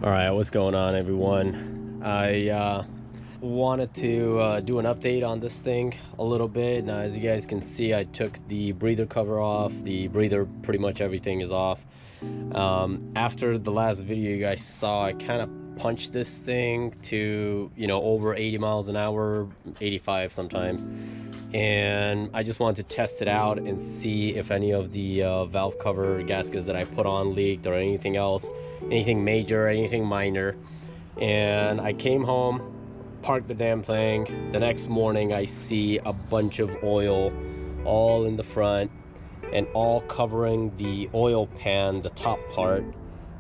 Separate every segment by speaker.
Speaker 1: All right, what's going on, everyone? I wanted to do an update on this thing a little bit. Now, as you guys can see, I took the breather cover off. The breather, pretty much everything is off. After the last video you guys saw, I kind of punched this thing to, over 80 miles an hour, 85 sometimes. And I just wanted to test it out and see if any of the valve cover gaskets that I put on leaked or anything else, anything major, anything minor. And I came home, parked the damn thing. The next morning I see a bunch of oil all in the front and all covering the oil pan, the top part,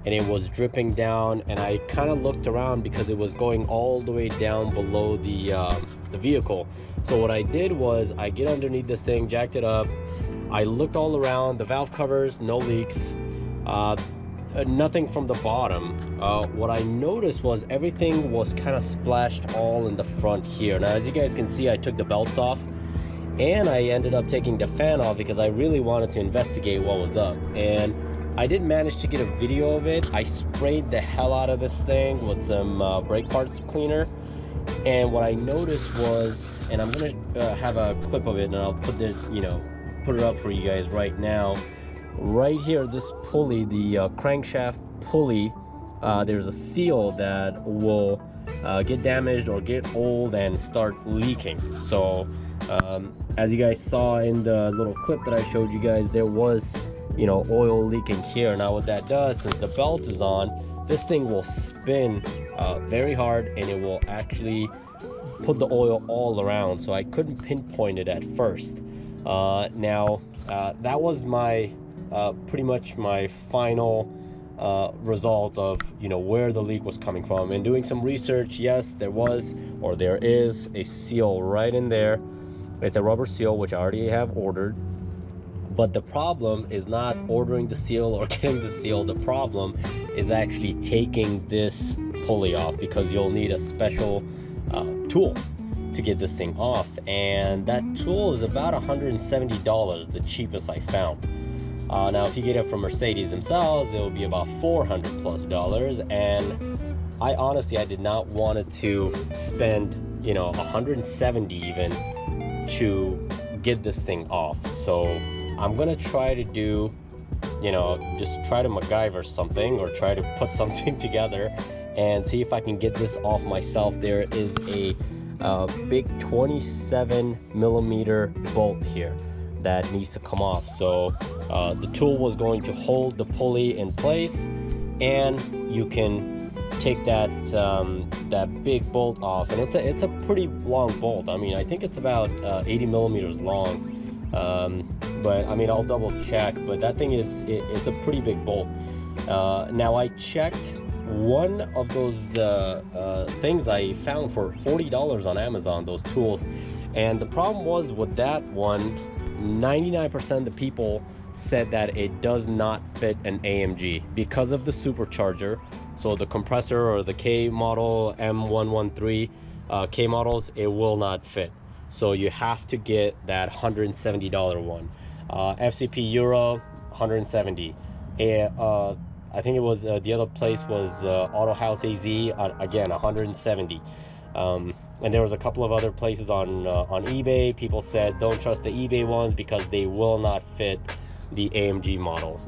Speaker 1: and it was dripping down. And I kind of looked around because it was going all the way down below the vehicle. So what I did was I get underneath this thing, jacked it up. I looked all around, the valve covers, no leaks, nothing from the bottom. What I noticed was everything was kind of splashed all in the front here. Now, as you guys can see, I took the belts off and I ended up taking the fan off because I really wanted to investigate what was up. And I did manage to get a video of it. I sprayed the hell out of this thing with some brake parts cleaner. And what I noticed was, and I'm gonna have a clip of it, and I'll put it, put it up for you guys right now. Right here, this pulley, the crankshaft pulley, there's a seal that will get damaged or get old and start leaking. So as you guys saw in the little clip that I showed you guys, there was oil leaking here. Now what that does, since the belt is on, this thing will spin very hard and it will actually put the oil all around. So I couldn't pinpoint it at first. Now that was my pretty much my final result of where the leak was coming from. And doing some research, yes, there is a seal right in there. It's a rubber seal, which I already have ordered. But the problem is not ordering the seal or getting the seal. The problem is actually taking this pulley off, because you'll need a special tool to get this thing off. And that tool is about $170, the cheapest I found. Now, if you get it from Mercedes themselves, it will be about $400+ And I honestly, I did not want to spend, $170 even to get this thing off. So I'm gonna try to do, just try to MacGyver something, or try to put something together and see if I can get this off myself. There is a big 27mm bolt here that needs to come off. So the tool was going to hold the pulley in place, and you can take that that big bolt off, and it's a pretty long bolt. I mean, I think it's about 80mm long. But I mean, I'll double check, but that thing it's a pretty big bolt. Now, I checked one of those things I found for $40 on Amazon, those tools. And the problem was with that one, 99% of the people said that it does not fit an AMG because of the supercharger. So the compressor, or the K model, M113 K models, it will not fit. So you have to get that $170 one. FCP Euro, 170. I think it was the other place was Auto House AZ, again 170. And there was a couple of other places on eBay. People said don't trust the eBay ones because they will not fit the AMG model.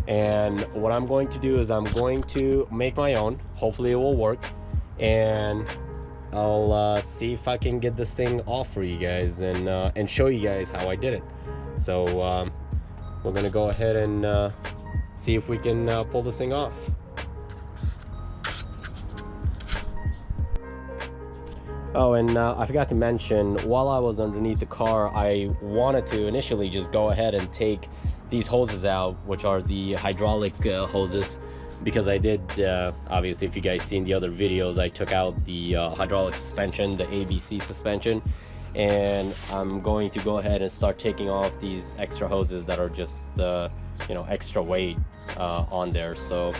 Speaker 1: And what I'm going to do is I'm going to make my own. Hopefully it will work, and I'll see if I can get this thing off for you guys and show you guys how I did it. So we're gonna go ahead and see if we can pull this thing off. Oh, and I forgot to mention, while I was underneath the car, I wanted to initially just go ahead and take these hoses out, which are the hydraulic hoses, because I did, obviously, if you guys seen the other videos, I took out the hydraulic suspension, the ABC suspension, and I'm going to go ahead and start taking off these extra hoses that are just, extra weight on there. So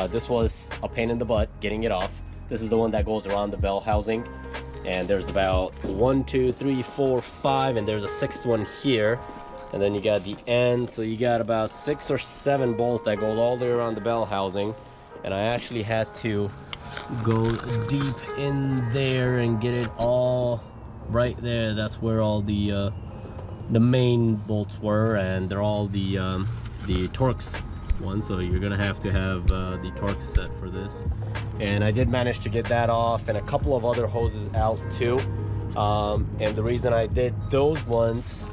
Speaker 1: this was a pain in the butt getting it off. This is the one that goes around the bell housing, and there's about 1, 2, 3, 4, 5, and there's a 6th one here. And then you got the end, so you got about 6 or 7 bolts that goes all the way around the bell housing. and I actually had to go deep in there and get it all right there. That's where all the main bolts were, and they're all the Torx one, so you're gonna have to have the Torx set for this. And I did manage to get that off, and a couple of other hoses out too. And the reason I did those ones,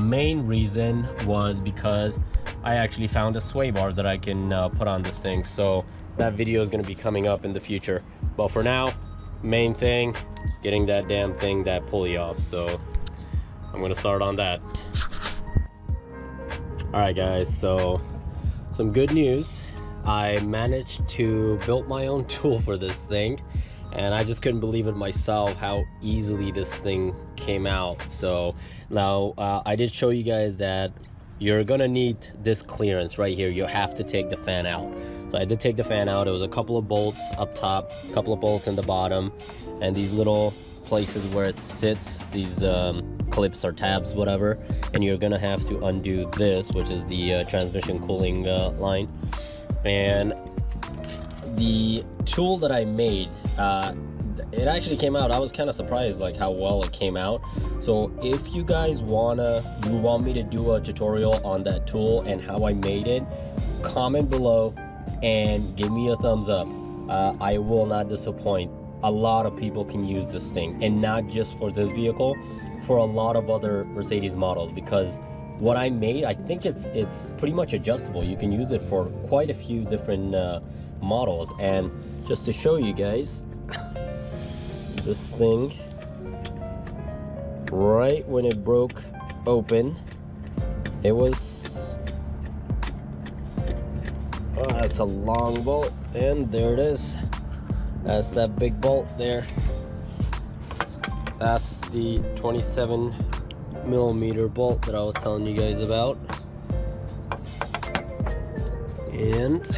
Speaker 1: main reason was because I actually found a sway bar that I can put on this thing, so that video is going to be coming up in the future. But for now, main thing, getting that damn thing, that pulley off. So I'm going to start on that. All right guys, so some good news. I managed to build my own tool for this thing, and I just couldn't believe it myself how easily this thing came out. So now I did show you guys that you're gonna need this clearance right here. You have to take the fan out. So I did take the fan out. It was a couple of bolts up top, a couple of bolts in the bottom, and these little places where it sits, these clips or tabs, whatever. And you're gonna have to undo this, which is the transmission cooling line. And the tool that I made, it actually came out. I was kind of surprised like how well it came out. So if you guys want me to do a tutorial on that tool and how I made it, comment below and give me a thumbs up. I will not disappoint. A lot of people can use this thing, and not just for this vehicle, for a lot of other Mercedes models, because what I made, I think it's pretty much adjustable. You can use it for quite a few different models. And just to show you guys, this thing, right when it broke open, it was, oh, that's a long bolt, and there it is. That's that big bolt there. That's the 27mm bolt that I was telling you guys about. And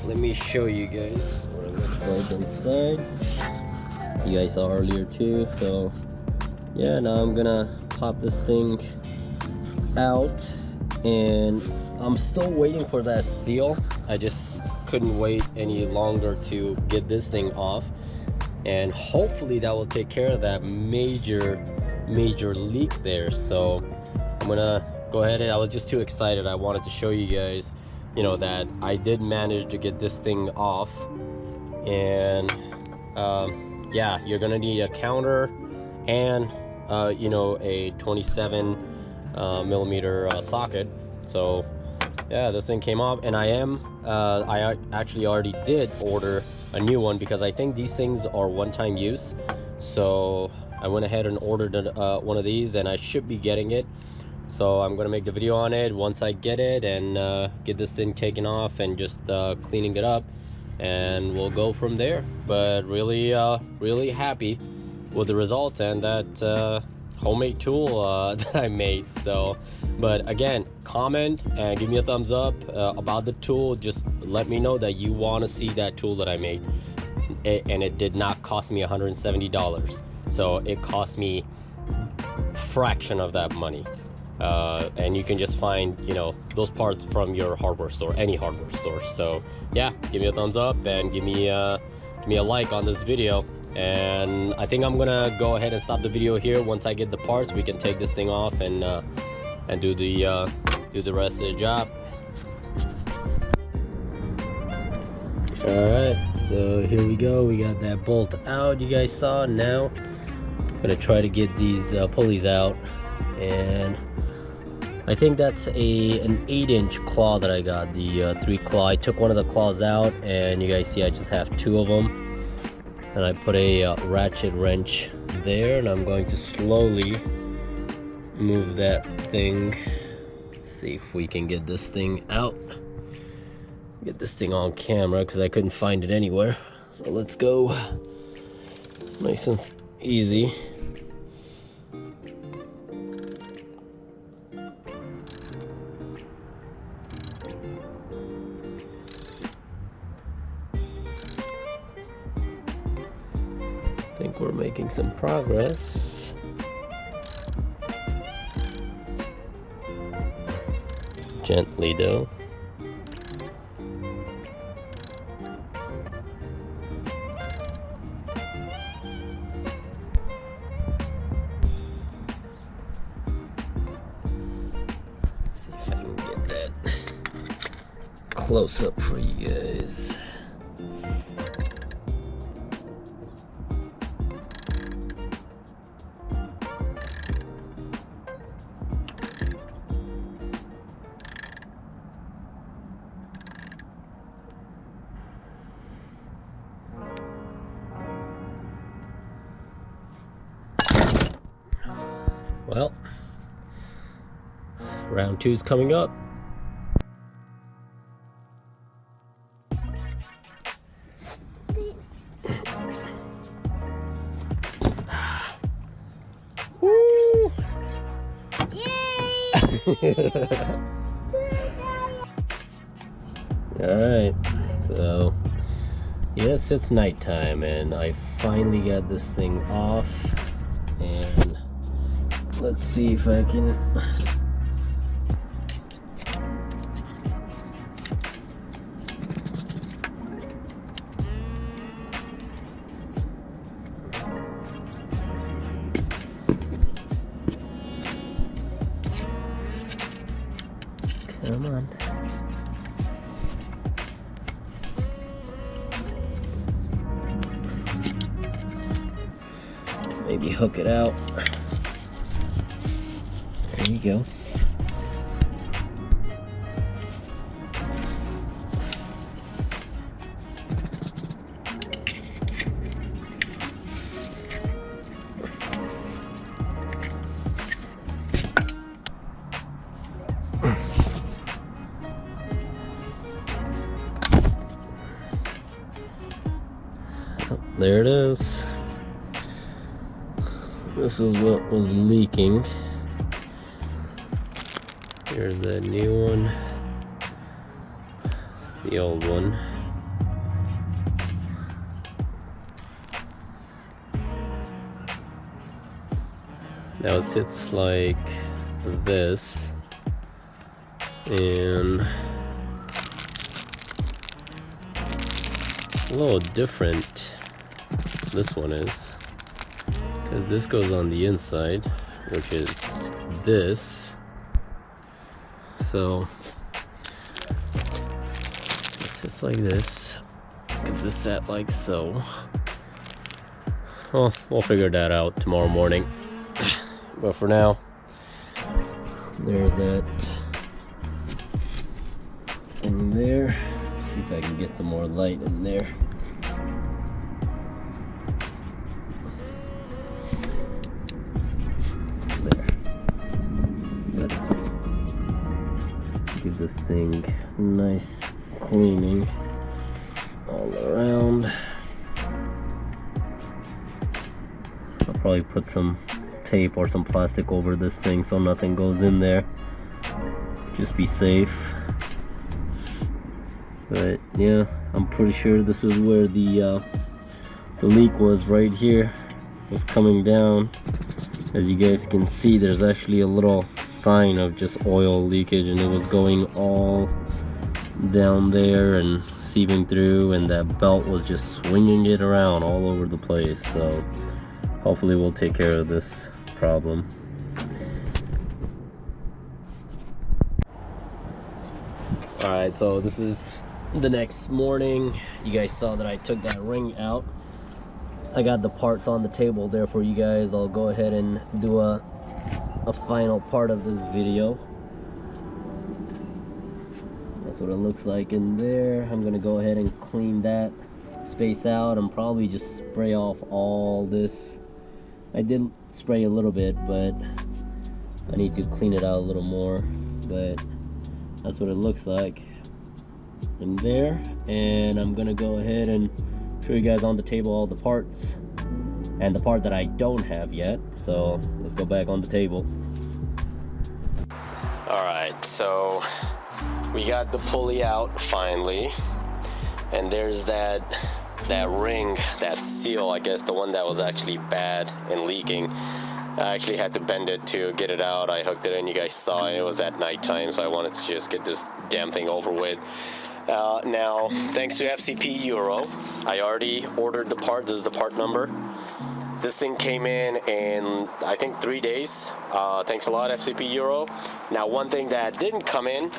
Speaker 1: let me show you guys what it looks like inside. You guys saw earlier too. So yeah, now I'm gonna pop this thing out, and I'm still waiting for that seal. I just couldn't wait any longer to get this thing off, and hopefully that will take care of that major leak there. So I'm gonna go ahead, and I was just too excited. I wanted to show you guys, you know, that I did manage to get this thing off. And yeah, you're gonna need a counter and you know, a 27mm socket. So yeah, this thing came off, and I actually already did order a new one, because I think these things are one-time use. So I went ahead and ordered one of these, and I should be getting it. So I'm gonna make the video on it once I get it, and get this thing taken off and just cleaning it up, and we'll go from there. But really really happy with the results and that homemade tool that I made. So, but again, comment and give me a thumbs up about the tool. Just let me know that you want to see that tool that I made. And it did not cost me $170, so it cost me fraction of that money. And you can just find, you know, those parts from your hardware store, any hardware store. So yeah, give me a thumbs up and give me a like on this video. And I think I'm gonna go ahead and stop the video here. Once I get the parts, we can take this thing off and do the rest of the job. All right, so here we go. We got that bolt out, you guys saw. Now I'm gonna try to get these pulleys out, and I think that's an 8-inch claw that I got, the 3 claw. I took one of the claws out, and you guys see I just have 2 of them. And I put a ratchet wrench there, and I'm going to slowly move that thing. Let's see if we can get this thing out. Get this thing on camera, because I couldn't find it anywhere. So let's go nice and easy. I think we're making some progress. Gently though. close up for you guys. Well, round 2's coming up. Woo! Alright, so yes, it's nighttime and I finally got this thing off, and let's see if I can come on. Maybe hook it out. There you go. There it is. This is what was leaking. Here's the new one. It's the old one. Now it sits like this, and a little different this one is, because this goes on the inside, which is this. So it sits like this, because this sat like so. Well, we'll figure that out tomorrow morning. But for now, there's that thing there. Let's see if I can get some more light in there. Give this thing nice cleaning all around. I'll probably put some tape or some plastic over this thing so nothing goes in there. Just be safe. But yeah, I'm pretty sure this is where the leak was, right here. It was coming down. As you guys can see, there's actually a little sign of just oil leakage, and it was going all down there and seeping through, and that belt was just swinging it around all over the place. So hopefully we'll take care of this problem. Alright, so this is the next morning. You guys saw that I took that ring out. I got the parts on the table there for you guys. I'll go ahead and do a final part of this video. That's what it looks like in there. I'm gonna go ahead and clean that space out and probably just spray off all this. I did spray a little bit, but I need to clean it out a little more. But that's what it looks like in there. And I'm gonna go ahead and show you guys on the table all the parts and the part that I don't have yet. So let's go back on the table. Alright, so we got the pulley out finally, and there's that ring, that seal, I guess, the one that was actually bad and leaking. I actually had to bend it to get it out. I hooked it in, you guys saw it was at nighttime, so I wanted to just get this damn thing over with. Now, thanks to FCP Euro, I already ordered the part. This is the part number. This thing came in I think 3 days. Thanks a lot, FCP Euro. Now, one thing that didn't come in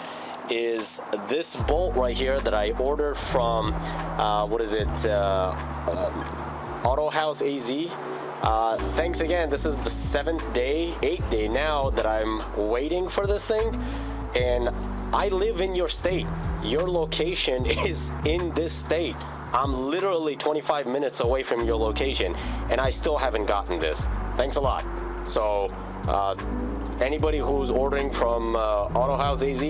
Speaker 1: is this bolt right here that I ordered from what is it, Auto House AZ. Thanks again. This is the 8th day now that I'm waiting for this thing, and I live in your state. Your location is in this state. I'm literally 25 minutes away from your location, and I still haven't gotten this. Thanks a lot. So anybody who's ordering from Auto House AZ,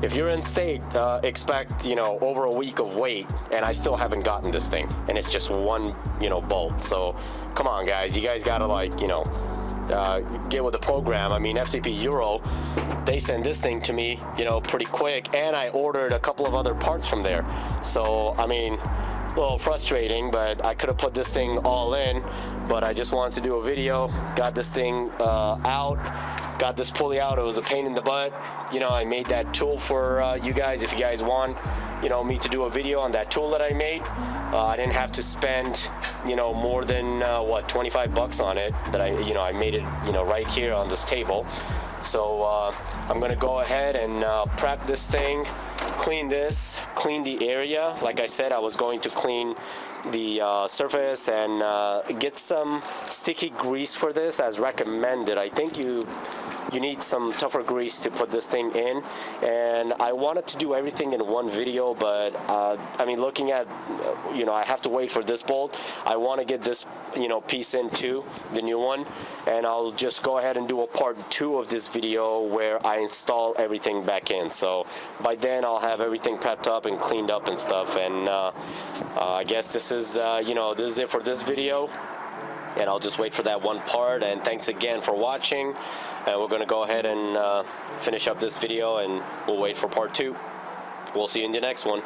Speaker 1: if you're in state, expect, you know, over a week of wait, and I still haven't gotten this thing, and it's just one, you know, bolt. So come on, guys, you guys gotta, like, you know, get with the program. I mean, FCP Euro, they send this thing to me, you know, pretty quick, and I ordered a couple of other parts from there. So I mean, a little frustrating, but I could have put this thing all in, but I just wanted to do a video. Got this thing out, got this pulley out. It was a pain in the butt. You know, I made that tool for you guys. If you guys want, you know, me to do a video on that tool that I made, I didn't have to spend, you know, more than what, 25 bucks on it. That I made it, you know, right here on this table. So I'm gonna go ahead and prep this thing, clean the area. Like I said, I was going to clean the surface and get some sticky grease for this as recommended. I think you need some tougher grease to put this thing in, and I wanted to do everything in one video, but I mean, looking at, you know, I have to wait for this bolt. I want to get this, you know, piece in too, the new one, and I'll just go ahead and do a part 2 of this video where I install everything back in. So by then I'll have everything prepped up and cleaned up and stuff, and I guess this is you know, this is it for this video, and I'll just wait for that one part. And thanks again for watching, and we're gonna go ahead and finish up this video, and we'll wait for part 2. We'll see you in the next one.